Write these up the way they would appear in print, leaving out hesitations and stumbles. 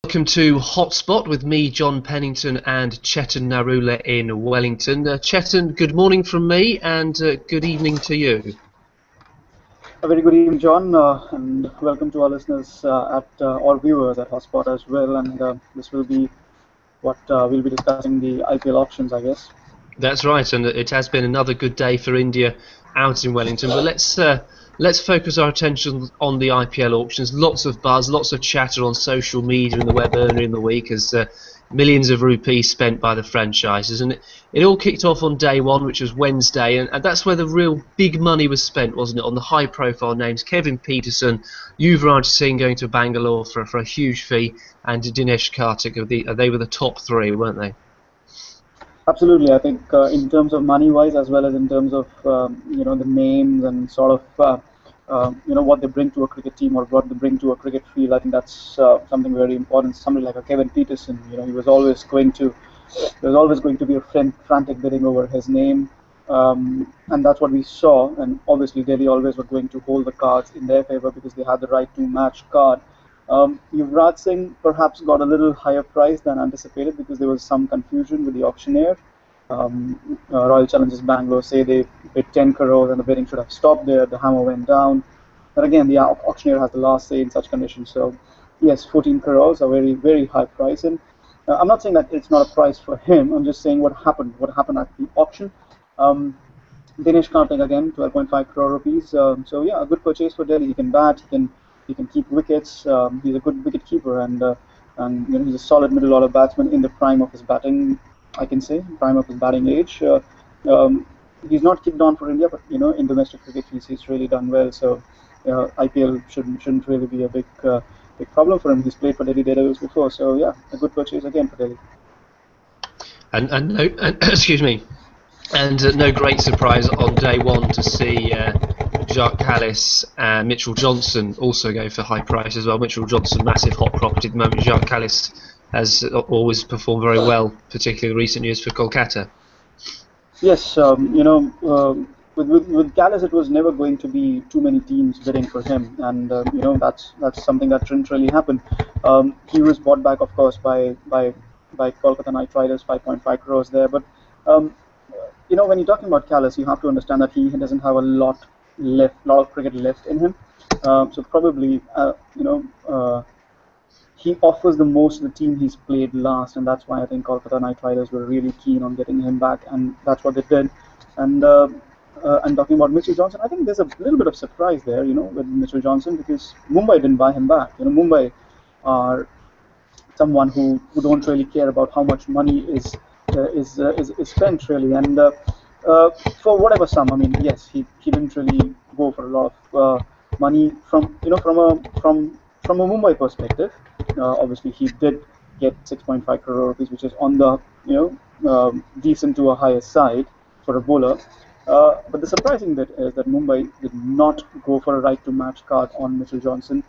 Welcome to Hotspot with me, John Pennington, and Chetan Narula in Wellington. Chetan, good morning from me, and good evening to you. A very good evening, John, and welcome to our listeners or viewers at Hotspot as well. And this will be what we'll be discussing the IPL auctions, I guess. That's right, and it has been another good day for India out in Wellington. But let's focus our attention on the IPL auctions. Lots of buzz, lots of chatter on social media and the web earlier in the week as millions of rupees spent by the franchises. And it all kicked off on day one, which was Wednesday, and that's where the real big money was spent, wasn't it, on the high-profile names. Kevin Peterson, Yuvraj Singh going to Bangalore for a huge fee, and Dinesh Karthik. They were the top three, weren't they? Absolutely, I think in terms of money-wise, as well as in terms of the names and sort of what they bring to a cricket team or what they bring to a cricket field, I think that's something very important. Somebody like a Kevin Peterson, he was always going to be a frantic bidding over his name, and that's what we saw. And obviously, Delhi always were going to hold the cards in their favor because they had the right to match card. Yuvraj Singh perhaps got a little higher price than anticipated because there was some confusion with the auctioneer. Royal Challengers Bangalore say they bid 10 crores and the bidding should have stopped there. The hammer went down. But again, the auctioneer has the last say in such conditions. So, yes, 14 crores, a very, very high price. And I'm not saying that it's not a price for him. I'm just saying what happened at the auction. Dinesh Karthik again, 12.5 crore rupees. So yeah, a good purchase for Delhi. He can bat, he can keep wickets. He's a good wicket keeper, and he's a solid middle order batsman in the prime of his batting. I can say prime of his batting age. He's not kicked on for India, but in domestic cricket he's really done well. So IPL shouldn't really be a big problem for him. He's played for Delhi Daredevils before, so yeah, a good purchase again for Delhi. And excuse me. And no great surprise on day one to see Jacques Kallis and Mitchell Johnson also go for high price as well. Mitchell Johnson, massive hot property at the moment. Jacques Kallis has always performed very well, particularly in recent years for Kolkata. Yes, with Kallis, it was never going to be too many teams bidding for him, and that's something that didn't really happen. He was bought back, of course, by Kolkata Knight Riders, 5.5 crores there, but. When you're talking about Kallis, you have to understand that he doesn't have a lot of cricket left in him. So probably, he offers the most to the team he's played last, and that's why I think Kolkata Knight Riders were really keen on getting him back, and that's what they did. And talking about Mitchell Johnson, I think there's a little bit of surprise there, with Mitchell Johnson because Mumbai didn't buy him back. Mumbai are someone who don't really care about how much money is spent really, and for whatever sum. I mean, yes, he didn't really go for a lot of money from a Mumbai perspective. Obviously, he did get 6.5 crore rupees, which is on the decent to a higher side for a bowler. But the surprising bit is that Mumbai did not go for a right to match card on Mitchell Johnson.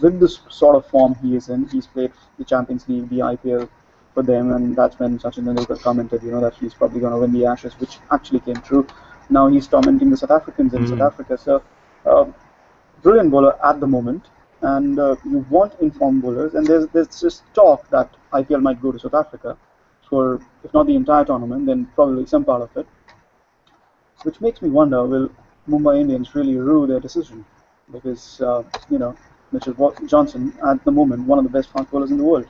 With this sort of form he is in, he's played the Champions League, the IPL for them, and that's when Sachin Tendulkar commented, that he's probably going to win the Ashes, which actually came true. Now he's tormenting the South Africans in South Africa. So, brilliant bowler at the moment, and you want informed bowlers. And there's this talk that IPL might go to South Africa for, if not the entire tournament, then probably some part of it, which makes me wonder: will Mumbai Indians really rue their decision? Because Mitchell Johnson at the moment one of the best fast bowlers in the world.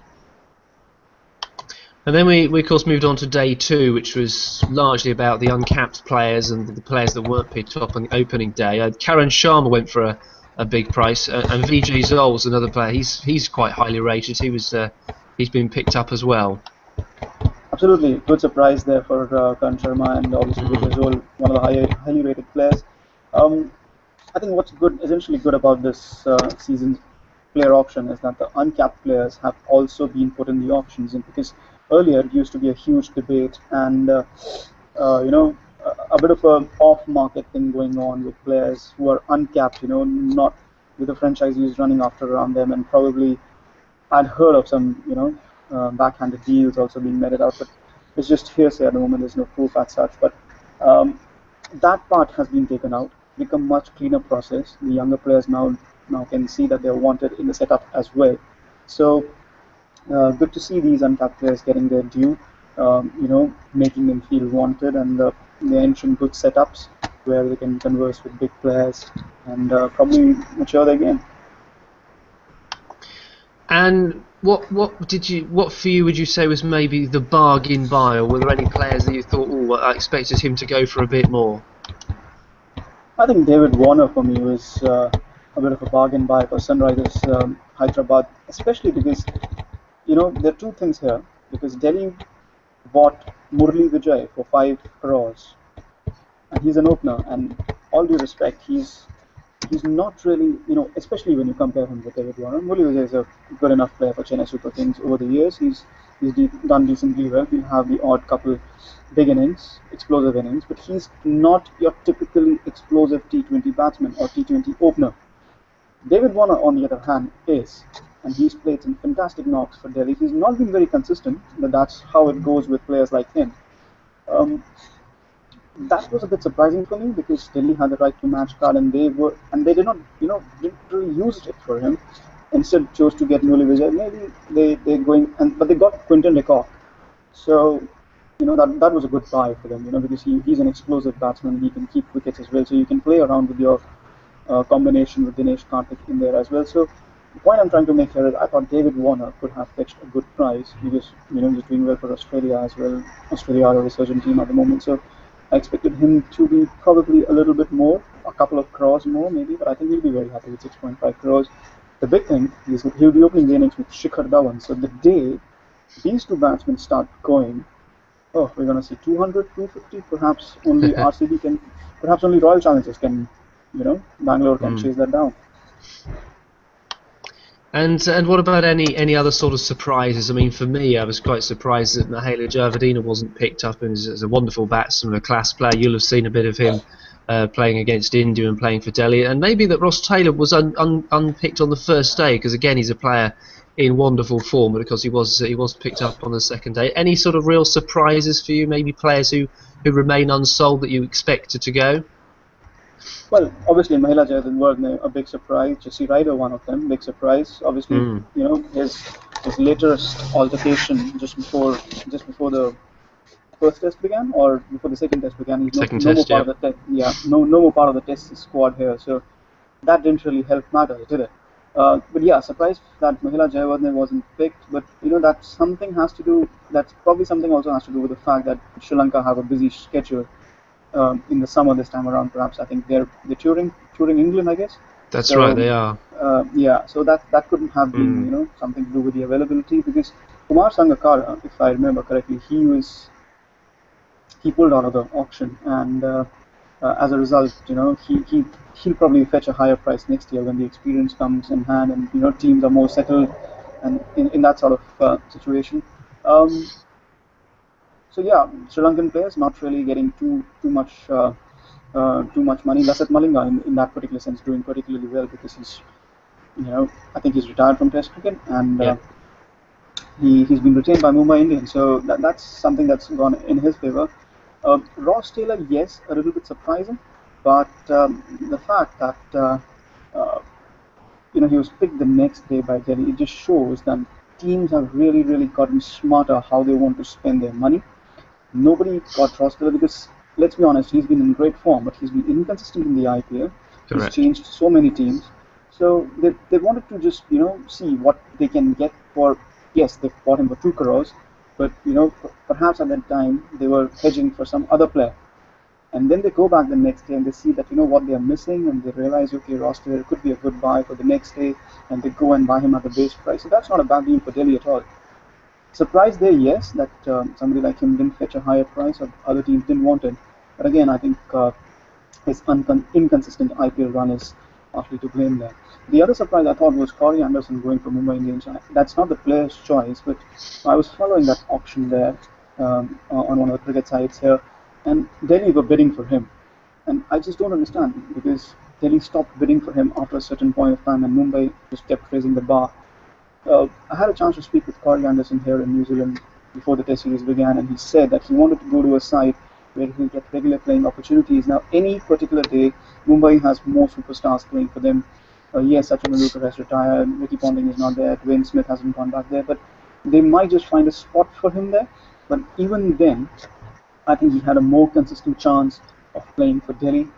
And then we of course moved on to day two, which was largely about the uncapped players and the players that weren't picked up on the opening day. Karan Sharma went for a big price, and Vijay Zol's another player. He's quite highly rated. He's been picked up as well. Absolutely, good surprise there for Karan Sharma, and obviously Vijay Zol, one of the highly rated players. I think what's essentially good about this season's player auction is that the uncapped players have also been put in the auctions, and because earlier it used to be a huge debate and a bit of a off-market thing going on with players who are uncapped, not with the franchisees running after around them, and probably I'd heard of some backhanded deals also being meted out, but it's just hearsay at the moment. There's no proof as such, but that part has been taken out, become much cleaner process. The younger players now can see that they're wanted in the setup as well. So Good to see these untapped players getting their due, making them feel wanted, and they're entering good setups where they can converse with big players and probably mature their game. And what for you would you say was maybe the bargain buy, or were there any players that you thought, oh, I expected him to go for a bit more? I think David Warner for me was a bit of a bargain buy for Sunrisers Hyderabad, especially because there are two things here. Because Delhi bought Murli Vijay for 5 crores, and he's an opener. And all due respect, he's not really, especially when you compare him with David Warner. Murli Vijay is a good enough player for Chennai Super Kings over the years. He's done decently well. He'll have the odd couple big innings, explosive innings, but he's not your typically explosive T20 batsman or T20 opener. David Warner, on the other hand, is, and he's played some fantastic knocks for Delhi. He's not been very consistent, but that's how it goes with players like him. Um, that was a bit surprising for me because Delhi had the right to match card, and they did not, didn't really use it for him. Instead, chose to get Murali Vijay. Maybe they're going, but they got Quinton de Kock. So, that was a good buy for them, because he's an explosive batsman. He can keep wickets as well. So you can play around with your combination with Dinesh Karthik in there as well. So the point I'm trying to make here is I thought David Warner could have fetched a good price because he's doing well for Australia as well. Australia are a resurgent team at the moment, so I expected him to be probably a little bit more, a couple of crores more maybe, but I think he'll be very happy with 6.5 crores. The big thing is he'll be opening the innings with Shikhar Dhawan. So the day these two batsmen start going, oh, we're going to see 200, 250. Perhaps only RCB can, perhaps only Royal Challengers can, Bangalore can chase that down. And what about any other sort of surprises? I mean, for me, I was quite surprised that Mahela Javadina wasn't picked up, and is a wonderful batsman, a class player. You'll have seen a bit of him playing against India and playing for Delhi, and maybe that Ross Taylor was unpicked on the first day because again he's a player in wonderful form, but because he was picked up on the second day. Any sort of real surprises for you? Maybe players who remain unsold that you expected to go? Well, obviously, Mahela Jayadin a big surprise. Jesse Ryder, one of them, big surprise. Obviously, his latest altercation just before the first test began, or before the second test began, he's no more part of the test. Yeah, no more part of the test squad here. So that didn't really help matters, did it? But yeah, surprised that Mahela Jayawardene wasn't picked. But that something has to do. That's probably something also has to do with the fact that Sri Lanka have a busy schedule in the summer this time around. Perhaps I think they're touring England, I guess. That's right, they are. Yeah, so that couldn't have been something to do with the availability because Kumar Sangakkara, if I remember correctly, he pulled out of the auction, and as a result, he'll probably fetch a higher price next year when the experience comes in hand, and teams are more settled, and in that sort of situation. So yeah, Sri Lankan players not really getting too much money. Lasat Malinga in that particular sense doing particularly well because I think he's retired from Test cricket, and he's been retained by Mumbai Indians. So that's something that's gone in his favor. Ross Taylor, yes, a little bit surprising, but the fact that he was picked the next day by Delhi, it just shows that teams have really gotten smarter how they want to spend their money. Nobody got Ross Taylor because, let's be honest, he's been in great form, but he's been inconsistent in the IPL. Correct. He's changed so many teams. So they wanted to just, see what they can get for, yes, they bought him for 2 crores, but, perhaps at that time they were hedging for some other player. And then they go back the next day and they see that, what they are missing, and they realize, okay, Ross Taylor could be a good buy for the next day, and they go and buy him at the base price. So that's not a bad deal for Delhi at all. Surprised there, yes, that somebody like him didn't fetch a higher price or other teams didn't want it. But again, I think his inconsistent IPL run is partly to blame there. The other surprise I thought was Corey Anderson going for Mumbai Indians. That's not the player's choice, but I was following that auction there on one of the cricket sites here, and Delhi were bidding for him. And I just don't understand because Delhi stopped bidding for him after a certain point of time, and Mumbai just kept raising the bar. I had a chance to speak with Corey Anderson here in New Zealand before the Test series began, and he said that he wanted to go to a side where he'll get regular playing opportunities. Now, any particular day, Mumbai has more superstars playing for them. Yes, Sachin Tendulkar has retired, Ricky Ponting is not there, Dwayne Smith hasn't gone back there, but they might just find a spot for him there. But even then, I think he had a more consistent chance of playing for Delhi.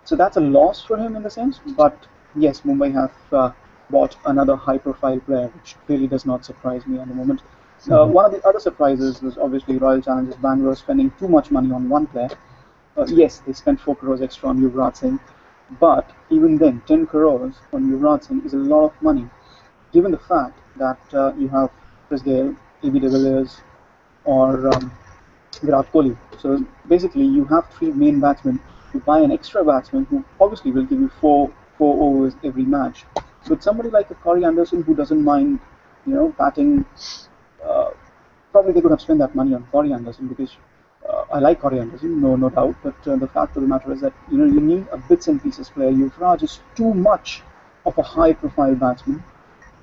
So that's a loss for him in the sense. But yes, Mumbai have bought another high-profile player, which really does not surprise me at the moment. One of the other surprises was obviously Royal Challengers Bangalore spending too much money on one player. Yes, they spent 4 crores extra on Yuvraj Singh, but even then, 10 crores on Yuvraj Singh is a lot of money, given the fact that you have Chris Gale, AB de Villiers, or Virat Kohli. So basically, you have three main batsmen. You buy an extra batsman who obviously will give you four overs every match. But somebody like a Corey Anderson who doesn't mind, batting, uh, probably they could have spent that money on Corey Anderson because I like Corey Anderson, no doubt. But the fact of the matter is that you need a bits and pieces player. Yuvraj is too much of a high-profile batsman,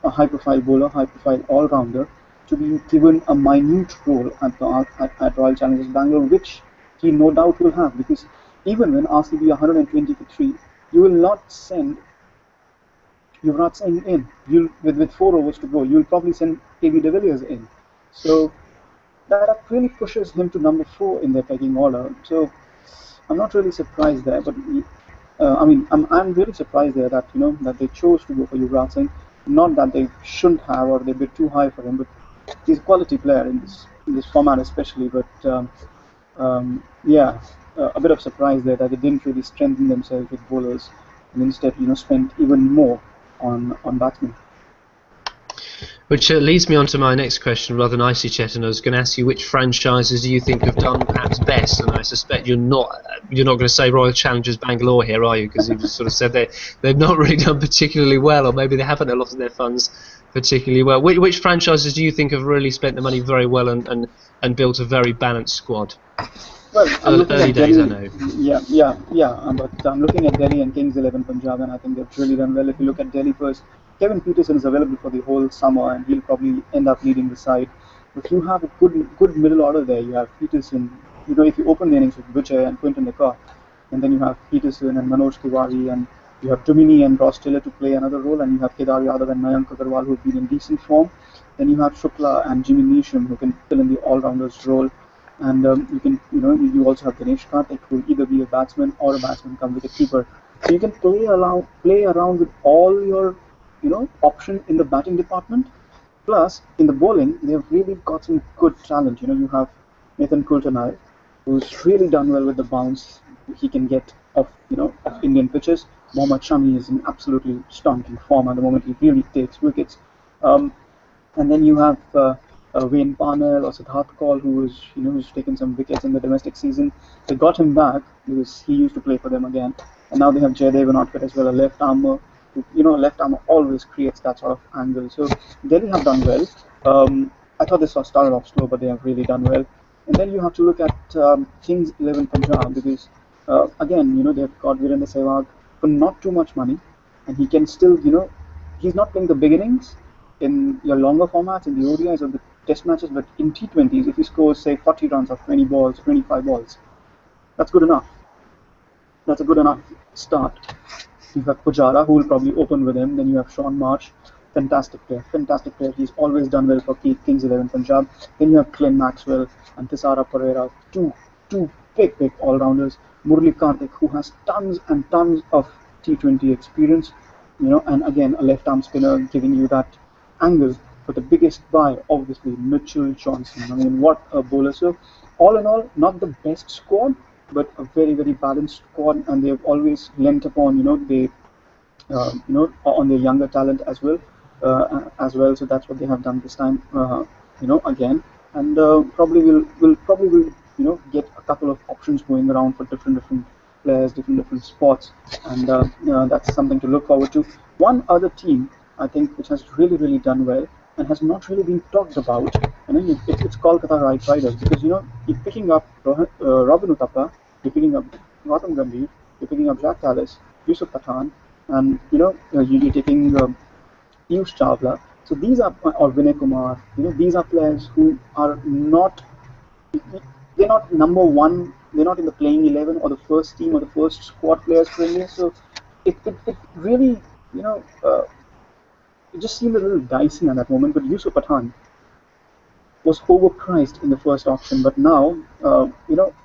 a high-profile bowler, high-profile all-rounder, to be given a minute role at Royal Challengers Bangalore, which he no doubt will have. Because even when RCB are 120 for 3, you will not send Yuvraj Singh in. With 4 overs to go, you'll probably send AB de Villiers in. So that really pushes him to number 4 in their pecking order. So I'm not really surprised there, but I mean, I'm really surprised there that that they chose to go for Yuvraj Singh. Not that they shouldn't have or they're a bit too high for him, but he's a quality player in this format especially. But yeah, a bit of surprise there that they didn't really strengthen themselves with bowlers and instead spent even more on batsmen. Which leads me on to my next question, rather nicely, Chetan. I was going to ask you which franchises do you think have done perhaps best, and I suspect you're not going to say Royal Challengers Bangalore here, are you? Because you've sort of said they've not really done particularly well, or maybe they haven't allotted their funds particularly well. Which franchises do you think have really spent the money very well and built a very balanced squad? Well, I'm looking Early at days, I Delhi. know. Yeah. But I'm looking at Delhi and Kings 11 Punjab, and I think they've really done well. If you look at Delhi first, Kevin Peterson is available for the whole summer, and he'll probably end up leading the side. But you have a good middle order there. You have Peterson. If you open the innings with Butcher and Quinton de Kock, and then you have Peterson and Manoj Tiwari, and you have Dumini and Ross Taylor to play another role, and you have Kedar Yadav and Mayank Agarwal who have been in decent form. Then you have Shukla and Jimmy Neesham who can fill in the all-rounders role. And you can, you also have Ganesh Karthik who will either be a batsman or a batsman come with a keeper. So you can play around with all your, option in the batting department. Plus, in the bowling, they've really got some good talent. You have Nathan Coulter, who's really done well with the bounce he can get off Indian pitches. Mohammad Shami is in absolutely stunning form at the moment. He really takes wickets. Um, and then you have Wayne Parnell or Siddharth Kaul, who's taken some wickets in the domestic season. They got him back because he used to play for them again, and now they have Jaydev Unadkat as well, a left armer. A left armer always creates that sort of angle. So Delhi have done well. I thought this was started off slow, but they have really done well. And then you have to look at Kings 11 Punjab because again, they've got Virendra Sehwag for not too much money, and he can still, he's not playing the beginnings in your longer formats, in the ODIs or the test matches, but in T20s, if he scores, say, 40 runs off 20 balls, 25 balls, that's good enough. That's a good enough start. You have Pujara, who will probably open with him. Then you have Sean Marsh, fantastic player, fantastic player. He's always done well for Kings 11 Punjab. Then you have Glenn Maxwell and Thisara Pereira, two big all-rounders. Murli Karthik, who has tons and tons of T20 experience, and again a left-arm spinner giving you that angle. But the biggest buy, obviously, Mitchell Johnson. I mean, what a bowler! So, all in all, not the best squad, but a very balanced squad, and they've always lent upon, on their younger talent as well. So that's what they have done this time, again, and probably will get a couple of options going around for different players, different spots, and that's something to look forward to. One other team I think which has really done well and has not really been talked about, it's Kolkata Knight Riders because you're picking up Robin Uthappa, you're picking up Gautam Gambhir, you're picking up Jack Tallis, Yusuf Pathan, and you're taking Piyush Chawla. So these are or Vinay Kumar. These are players who are not, they're not number one. They're not in the playing 11 or the first team or the first squad players for India. So it really it just seemed a little dicey at that moment. But Yusuf Pathan, was overpriced in the first auction. But now,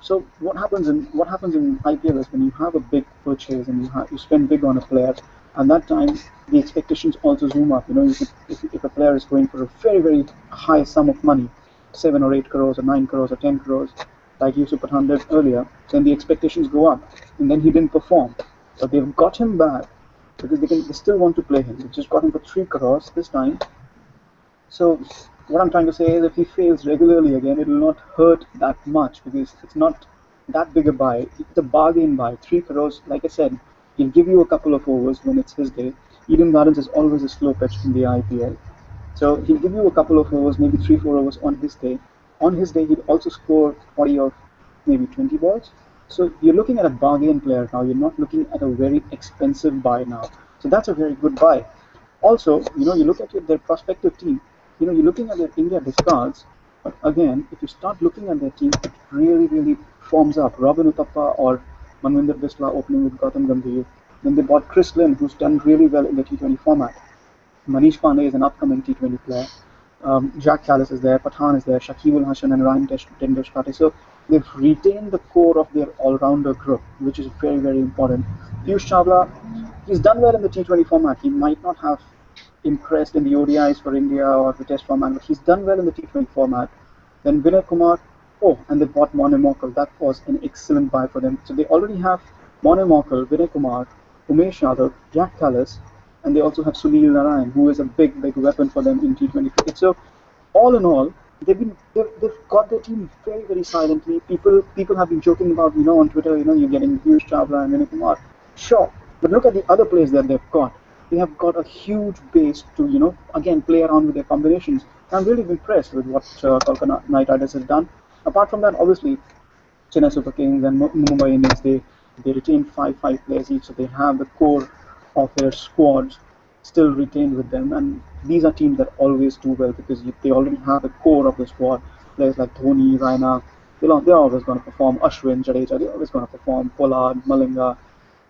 so what happens in IPL is when you have a big purchase and you spend big on a player, and that time the expectations also zoom up. If a player is going for a very very high sum of money, 7 or 8 crores or 9 crores or 10 crores, like Yusuf Pathan did earlier, then the expectations go up, and then he didn't perform, but they've got him back because they still want to play him. They just got him for 3 crores this time, so what I'm trying to say is if he fails regularly again, it will not hurt that much because it's not that big a buy. It's a bargain buy. 3 crores, like I said, he'll give you a couple of overs when it's his day. Eden Gardens is always a slow pitch in the IPL. So he'll give you a couple of overs, maybe 3, 4 overs on his day. On his day, he'll also score 40 or maybe 20 balls. So you're looking at a bargain player now. You're not looking at a very expensive buy now. So that's a very good buy. Also, you look at their prospective team. You're looking at their India discards, but again, if you start looking at their team, it really, really forms up. Robin Uthappa or Manvinder Bisla opening with Gautam Gambhir. Then they bought Chris Lynn, who's done really well in the T20 format. Manish Pandey is an upcoming T20 player. Jack Callis is there, Pathan is there, Shakib Al Hasan and Ryan Dendashkate. So they've retained the core of their all-rounder group, which is very, very important. Piyush Chawla, he's done well in the T20 format. He might not have impressed in the ODIs for India or the Test format, but he's done well in the T20 format. Then Vinay Kumar, oh, and they bought Mone Morkel. That was an excellent buy for them. So they already have Mone Morkel, Vinay Kumar, Umesh Yadav, Jack Callis, and they also have Sunil Narayan, who is a big, big weapon for them in T20 cricket. So all in all, they've got their team very, very silently. People have been joking about, on Twitter, you're getting Piyush Chawla and Vinay Kumar. Sure, but look at the other players that they've got. They have got a huge base to, again, play around with their combinations. I'm really impressed with what Kolkata Knight Riders has done. Apart from that, obviously, Chennai Super Kings and Mumbai Indians, they retain five players each, so they have the core of their squads still retained with them. And these are teams that always do well because they already have the core of the squad. Players like Dhoni, Raina, they're always going to perform. Ashwin, Jadeja, they're always going to perform. Pollard, Malinga,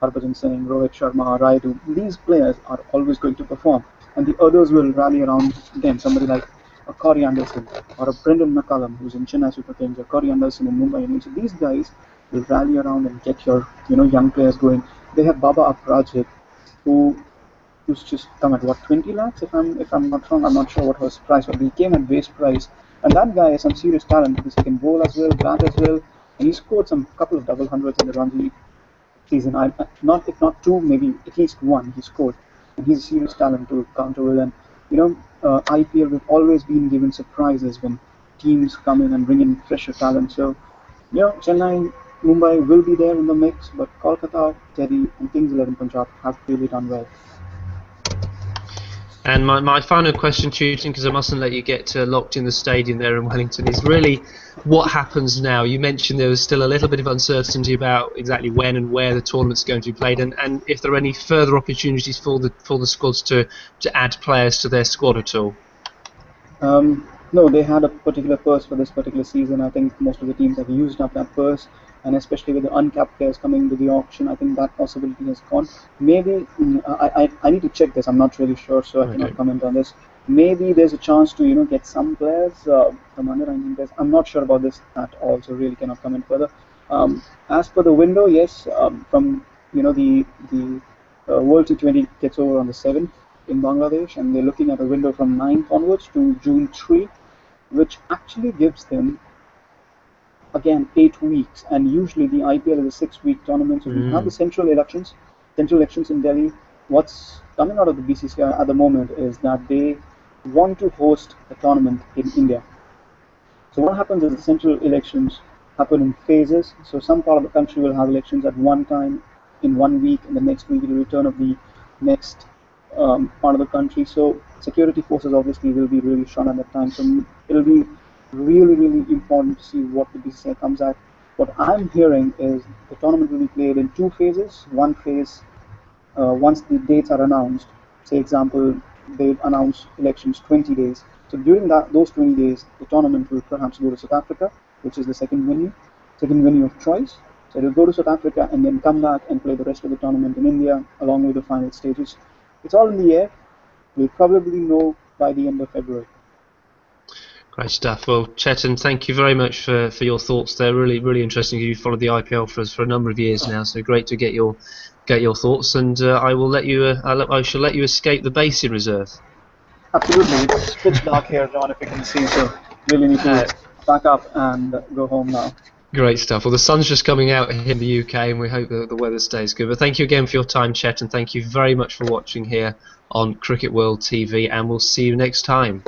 Harbhajan Singh, Rohit Sharma, Raidu. These players are always going to perform, and the others will rally around them. Somebody like a Corey Anderson or a Brendan McCullum, who's in Chennai Super Kings, or Corey Anderson in Mumbai Indians. So these guys will rally around and get your, young players going. They have Baba Aprajit, who's just come at what 20 lakhs if I'm not wrong. I'm not sure what his price was. He came at base price, and that guy has some serious talent because he can bowl as well, bat as well, and he scored some couple of double hundreds in the Ranji season. Not if not two, maybe at least one he scored, and he's a serious talent to counter with. And IPL we've always been given surprises when teams come in and bring in fresher talent. So Chennai, Mumbai will be there in the mix, but Kolkata, Delhi, and Kings 11 Punjab have really done well. And my final question to you, because I mustn't let you get locked in the stadium there in Wellington, is really what happens now? You mentioned there was still a little bit of uncertainty about exactly when and where the tournament's going to be played, and if there are any further opportunities for the squads to add players to their squad at all. No, they had a particular purse for this particular season. I think most of the teams have used up that purse, and especially with the uncapped players coming into the auction, I think that possibility has gone. Maybe I need to check this. I'm not really sure, so I cannot comment on this. Maybe there's a chance to get some players from under 19 players. I'm not sure about this at all, so really cannot comment further. As per the window, yes, from the World T20 gets over on the 7th in Bangladesh, and they're looking at a window from 9th onwards to June 3, which actually gives them again 8 weeks. And usually the IPL is a 6-week tournament, so we have the central elections in Delhi. What's coming out of the BCCI at the moment is that they want to host a tournament in India. So what happens is the central elections happen in phases. So some part of the country will have elections at one time in 1 week, and the next week it will return of the next part of the country. So security forces obviously will be really strong at that time. So it'll be really, really important to see what the BCCI comes at. What I'm hearing is the tournament will be played in 2 phases. One phase, once the dates are announced, say example, they announce elections 20 days. So during those 20 days, the tournament will perhaps go to South Africa, which is the second venue of choice. So it will go to South Africa and then come back and play the rest of the tournament in India along with the final stages. It's all in the air. We'll probably know by the end of February. Great stuff. Well, Chetan, thank you very much for your thoughts there. Really, really interesting. You've followed the IPL for us for a number of years now, so great to get your thoughts. And I will let you. I shall let you escape the basin reserve. Absolutely, it's pitch dark here, John, if you can see. So really need Uh, to pack up and go home now. Great stuff. Well, the sun's just coming out here in the UK, and we hope that the weather stays good. But thank you again for your time, Chet, and thank you very much for watching here on Cricket World TV, and we'll see you next time.